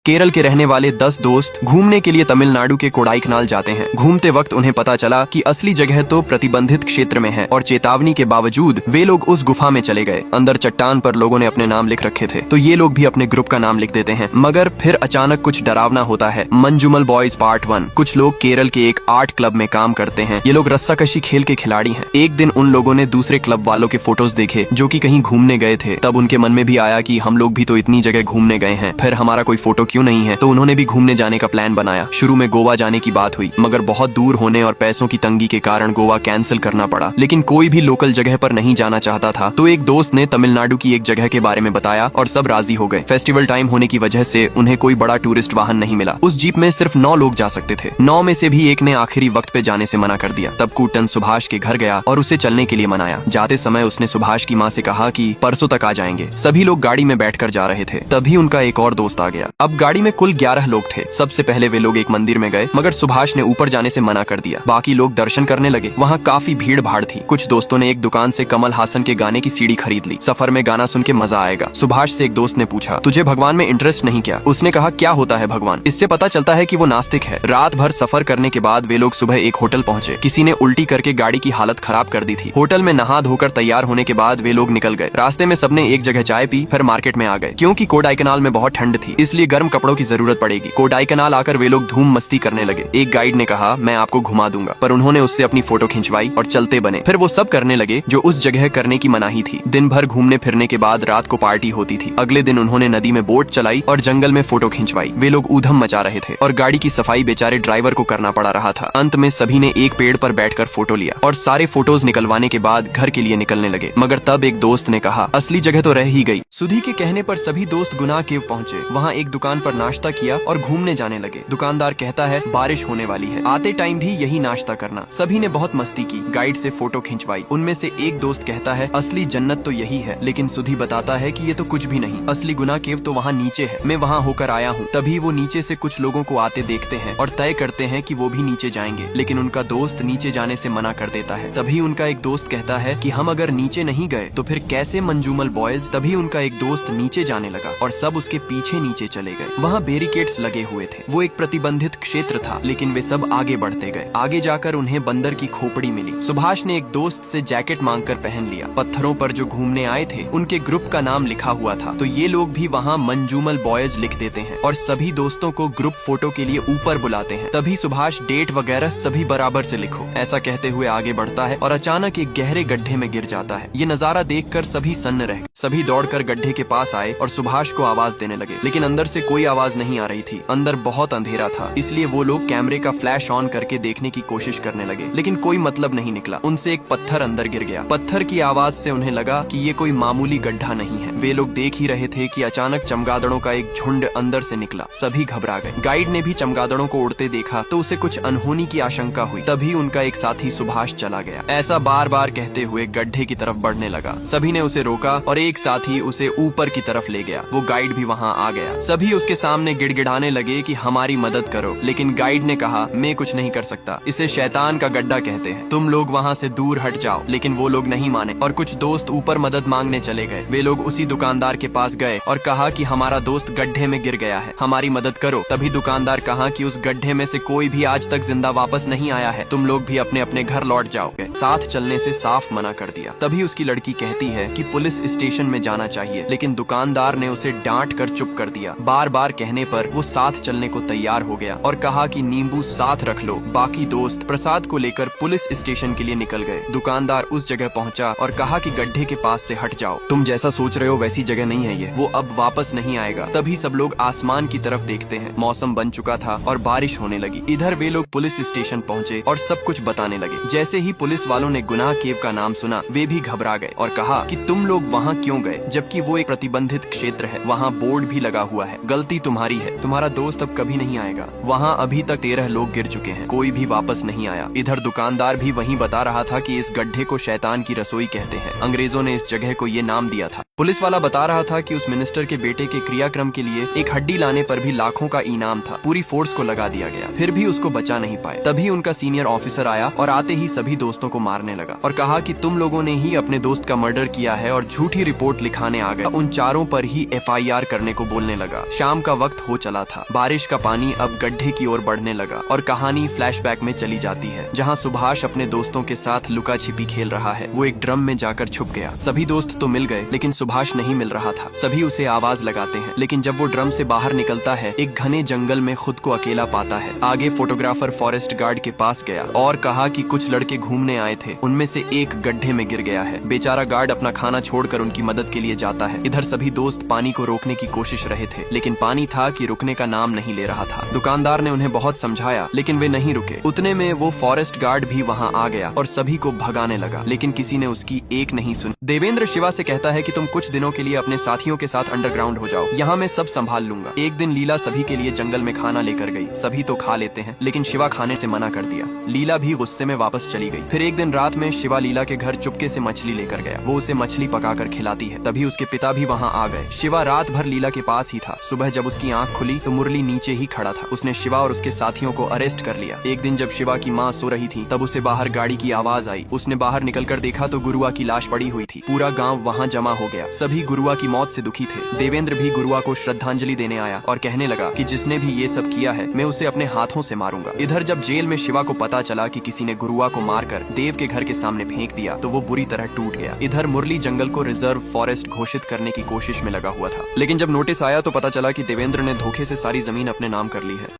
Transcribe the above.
केरल के रहने वाले 10 दोस्त घूमने के लिए तमिलनाडु के कोडाईकनाल जाते हैं। घूमते वक्त उन्हें पता चला कि असली जगह तो प्रतिबंधित क्षेत्र में है और चेतावनी के बावजूद वे लोग उस गुफा में चले गए। अंदर चट्टान पर लोगों ने अपने नाम लिख रखे थे, तो ये लोग भी अपने ग्रुप का नाम लिख देते हैं। मगर फिर अचानक कुछ डरावना होता है। Manjummel boys part 1। कुछ लोग केरल के एक आर्ट क्लब में काम करते हैं। ये लोग रस्साकशी खेल के खिलाड़ी हैं। एक दिन उन लोगों ने दूसरे क्लब वालों के फोटोज देखे जो कि कहीं घूमने गए थे। तब उनके मन में भी आया कि हम लोग भी तो इतनी जगह घूमने गए हैं, फिर हमारा कोई फोटो क्यों नहीं है। तो उन्होंने भी घूमने जाने का प्लान बनाया। शुरू में गोवा जाने की बात हुई, मगर बहुत दूर होने और पैसों की तंगी के कारण गोवा कैंसिल करना पड़ा। लेकिन कोई भी लोकल जगह पर नहीं जाना चाहता था, तो एक दोस्त ने तमिलनाडु की एक जगह के बारे में बताया और सब राजी हो गए। फेस्टिवल टाइम होने की वजह से उन्हें कोई बड़ा टूरिस्ट वाहन नहीं मिला। उस जीप में सिर्फ 9 लोग जा सकते थे। 9 में से भी एक ने आखिरी वक्त पे जाने से मना कर दिया। तब कूटन सुभाष के घर गया और उसे चलने के लिए मनाया। जाते समय उसने सुभाष की माँ से कहा कि परसों तक आ जाएंगे। सभी लोग गाड़ी में बैठकर जा रहे थे, तभी उनका एक और दोस्त आ गया। अब गाड़ी में कुल 11 लोग थे। सबसे पहले वे लोग एक मंदिर में गए, मगर सुभाष ने ऊपर जाने से मना कर दिया। बाकी लोग दर्शन करने लगे। वहाँ काफी भीड़ भाड़ थी। कुछ दोस्तों ने एक दुकान से कमल हासन के गाने की सीडी खरीद ली। सफर में गाना सुन के मजा आएगा। सुभाष से एक दोस्त ने पूछा, तुझे भगवान में इंटरेस्ट नहीं क्या? उसने कहा, क्या होता है भगवान? इससे पता चलता है कि वो नास्तिक है। रात भर सफर करने के बाद वे लोग सुबह एक होटल पहुंचे। किसी ने उल्टी करके गाड़ी की हालत खराब कर दी थी। होटल में नहा धोकर तैयार होने के बाद वे लोग निकल गए। रास्ते में सबने एक जगह चाय पी, फिर मार्केट में आ गए। क्योंकि कोडाईकनाल में बहुत ठंड थी, इसलिए गर्म कपड़ों की जरूरत पड़ेगी। कोडाईकनाल आकर वे लोग धूम मस्ती करने लगे। एक गाइड ने कहा, मैं आपको घुमा दूंगा, पर उन्होंने उससे अपनी फोटो खिंचवाई और चलते बने। फिर वो सब करने लगे जो उस जगह करने की मनाही थी। दिन भर घूमने फिरने के बाद रात को पार्टी होती थी। अगले दिन उन्होंने नदी में बोट चलाई और जंगल में फोटो खिंचवाई। वे लोग ऊधम मचा रहे थे और गाड़ी की सफाई बेचारे ड्राइवर को करना पड़ा रहा था। अंत में सभी ने एक पेड़ पर बैठकर फोटो लिया और सारे फोटोज निकलवाने के बाद घर के लिए निकलने लगे। मगर तब एक दोस्त ने कहा, असली जगह तो रह ही गई। सुधी के कहने पर सभी दोस्त गुनाह केव पहुंचे। वहाँ एक दुकान पर नाश्ता किया और घूमने जाने लगे। दुकानदार कहता है, बारिश होने वाली है, आते टाइम भी यही नाश्ता करना। सभी ने बहुत मस्ती की, गाइड से फोटो खिंचवाई। उनमें से एक दोस्त कहता है, असली जन्नत तो यही है। लेकिन सुधी बताता है कि ये तो कुछ भी नहीं, असली गुनाह केव तो वहाँ नीचे है। मैं वहाँ होकर आया हूँ। तभी वो नीचे से कुछ लोगों को आते देखते हैं और तय करते हैं कि वो भी नीचे जाएंगे। लेकिन उनका दोस्त नीचे जाने से मना कर देता है। तभी उनका एक दोस्त कहता है कि हम अगर नीचे नहीं गए तो फिर कैसे मंजूमल बॉयज? तभी उनका एक दोस्त नीचे जाने लगा और सब उसके पीछे नीचे चले गए। वहाँ बैरिकेड्स लगे हुए थे। वो एक प्रतिबंधित क्षेत्र था, लेकिन वे सब आगे बढ़ते गए। आगे जाकर उन्हें बंदर की खोपड़ी मिली। सुभाष ने एक दोस्त से जैकेट मांगकर पहन लिया। पत्थरों पर जो घूमने आए थे उनके ग्रुप का नाम लिखा हुआ था, तो ये लोग भी वहाँ मंजूमल बॉयज लिख देते हैं और सभी दोस्तों को ग्रुप फोटो के लिए ऊपर बुलाते हैं। तभी सुभाष डेट वगैरह सभी बराबर से लिखो ऐसा कहते हुए आगे बढ़ता है और अचानक एक गहरे गड्ढे में गिर जाता है। ये नजारा देखकर सभी सन्न रह गए। सभी दौड़कर गड्ढे के पास आए और सुभाष को आवाज देने लगे, लेकिन अंदर से कोई आवाज नहीं आ रही थी। अंदर बहुत अंधेरा था, इसलिए वो लोग कैमरे का फ्लैश ऑन करके देखने की कोशिश करने लगे, लेकिन कोई मतलब नहीं निकला। उनसे एक पत्थर अंदर गिर गया। पत्थर की आवाज से उन्हें लगा कि ये कोई मामूली गड्ढा नहीं है। वे लोग देख ही रहे थे कि अचानक चमगादड़ों का एक झुंड अंदर से निकला। सभी घबरा गए। गाइड ने भी चमगादड़ों को उड़ते देखा तो उसे कुछ अनहोनी की आशंका हुई। तभी उनका एक साथी सुभाष चला गया। ऐसा बार बार कहते हुए गड्ढे की तरफ बढ़ने लगा। सभी ने उसे रोका और एक साथी उसे ऊपर की तरफ ले गया। वो गाइड भी वहाँ आ गया। सभी उसके सामने गिड़गिड़ाने लगे कि हमारी मदद करो, लेकिन गाइड ने कहा, मैं कुछ नहीं कर सकता, इसे शैतान का गड्ढा कहते हैं, तुम लोग वहाँ से दूर हट जाओ। लेकिन वो लोग नहीं माने और कुछ दोस्त ऊपर मदद मांगने चले गए। वे लोग उसी दुकानदार के पास गए और कहा कि हमारा दोस्त गड्ढे में गिर गया है, हमारी मदद करो। तभी दुकानदार कहा कि उस गड्ढे में से कोई भी आज तक जिंदा वापस नहीं आया है, तुम लोग भी अपने अपने घर लौट जाओ। साथ चलने से साफ मना कर दिया। तभी उसकी लड़की कहती है कि पुलिस स्टेशन में जाना चाहिए, लेकिन दुकानदार ने उसे डांट कर चुप कर दिया। बार बार कहने पर वो साथ चलने को तैयार हो गया और कहा कि नींबू साथ रख लो। बाकी दोस्त प्रसाद को लेकर पुलिस स्टेशन के लिए निकल गए। दुकानदार उस जगह पहुंचा और कहा कि गड्ढे के पास से हट जाओ, तुम जैसा सोच रहे हो वैसी जगह नहीं है ये, वो अब वापस नहीं आएगा। तभी सब लोग आसमान की तरफ देखते हैं। मौसम बन चुका था और बारिश होने लगी। इधर वे लोग पुलिस स्टेशन पहुंचे और सब कुछ बताने लगे। जैसे ही पुलिस वालों ने गुनाह केव का नाम सुना, वे भी घबरा गए और कहा कि तुम लोग वहाँ क्यों गए, जबकि वो एक प्रतिबंधित क्षेत्र है। वहाँ बोर्ड भी लगा हुआ है, गलती तुम्हारी है, तुम्हारा दोस्त अब कभी नहीं आएगा। वहाँ अभी तक 13 लोग गिर चुके हैं, कोई भी वापस नहीं आया। इधर दुकानदार भी वहीं बता रहा था कि इस गड्ढे को शैतान की रसोई कहते हैं। अंग्रेजों ने इस जगह को ये नाम दिया था। पुलिस वाला बता रहा था कि उस मिनिस्टर के बेटे के क्रियाक्रम के लिए एक हड्डी लाने पर भी लाखों का इनाम था। पूरी फोर्स को लगा दिया गया, फिर भी उसको बचा नहीं पाए। तभी उनका सीनियर ऑफिसर आया और आते ही सभी दोस्तों को मारने लगा और कहा कि तुम लोगों ने ही अपने दोस्त का मर्डर किया है और झूठी रिपोर्ट लिखाने आ गए। उन चारों पर ही FIR करने को बोलने लगा। शाम का वक्त हो चला था। बारिश का पानी अब गड्ढे की ओर बढ़ने लगा और कहानी फ्लैशबैक में चली जाती है, जहाँ सुभाष अपने दोस्तों के साथ लुका छिपी खेल रहा है। वो एक ड्रम में जाकर छुप गया। सभी दोस्त तो मिल गए, लेकिन सुभाष नहीं मिल रहा था। सभी उसे आवाज लगाते हैं, लेकिन जब वो ड्रम से बाहर निकलता है, एक घने जंगल में खुद को अकेला पाता है। आगे फोटोग्राफर फॉरेस्ट गार्ड के पास गया और कहा कि कुछ लड़के घूमने आए थे, उनमें से एक गड्ढे में गिर गया है। बेचारा गार्ड अपना खाना छोड़कर उनकी मदद के लिए जाता है। इधर सभी दोस्त पानी को रोकने की कोशिश रहे थे, लेकिन पानी था कि रुकने का नाम नहीं ले रहा था। दुकानदार ने उन्हें बहुत समझाया, लेकिन वे नहीं रुके। उतने में वो फॉरेस्ट गार्ड भी वहाँ आ गया और सभी को भगाने लगा, लेकिन किसी ने उसकी एक नहीं सुनी। देवेंद्र शिवा से कहता है कि तुम कुछ दिनों के लिए अपने साथियों के साथ अंडरग्राउंड हो जाओ, यहाँ मैं सब संभाल लूंगा। एक दिन लीला सभी के लिए जंगल में खाना लेकर गई। सभी तो खा लेते हैं, लेकिन शिवा खाने से मना कर दिया। लीला भी गुस्से में वापस चली गई। फिर एक दिन रात में शिवा लीला के घर चुपके से मछली लेकर गया। वो उसे मछली पकाकर खिलाती है। तभी उसके पिता भी वहाँ आ गए। शिवा रात भर लीला के पास ही था। सुबह जब उसकी आंख खुली तो मुरली नीचे ही खड़ा था। उसने शिवा और उसके साथियों को अरेस्ट कर लिया। एक दिन जब शिवा की माँ सो रही थी, तब उसे बाहर गाड़ी की आवाज आई। उसने बाहर निकलकर देखा तो गुरुआ की लाश पड़ी हुई थी। पूरा गाँव वहाँ जमा हो गया। सभी गुरुआ की मौत से दुखी थे। देवेंद्र भी गुरुआ को श्रद्धांजलि देने आया और कहने लगा कि जिसने भी ये सब किया है, मैं उसे अपने हाथों से मारूंगा। इधर जब जेल में शिवा को पता चला कि किसी ने गुरुआ को मारकर देव के घर के सामने फेंक दिया, तो वो बुरी तरह टूट गया। इधर मुरली जंगल को रिजर्व फॉरेस्ट घोषित करने की कोशिश में लगा हुआ था, लेकिन जब नोटिस आया तो पता चला कि देवेंद्र ने धोखे से सारी जमीन अपने नाम कर ली है।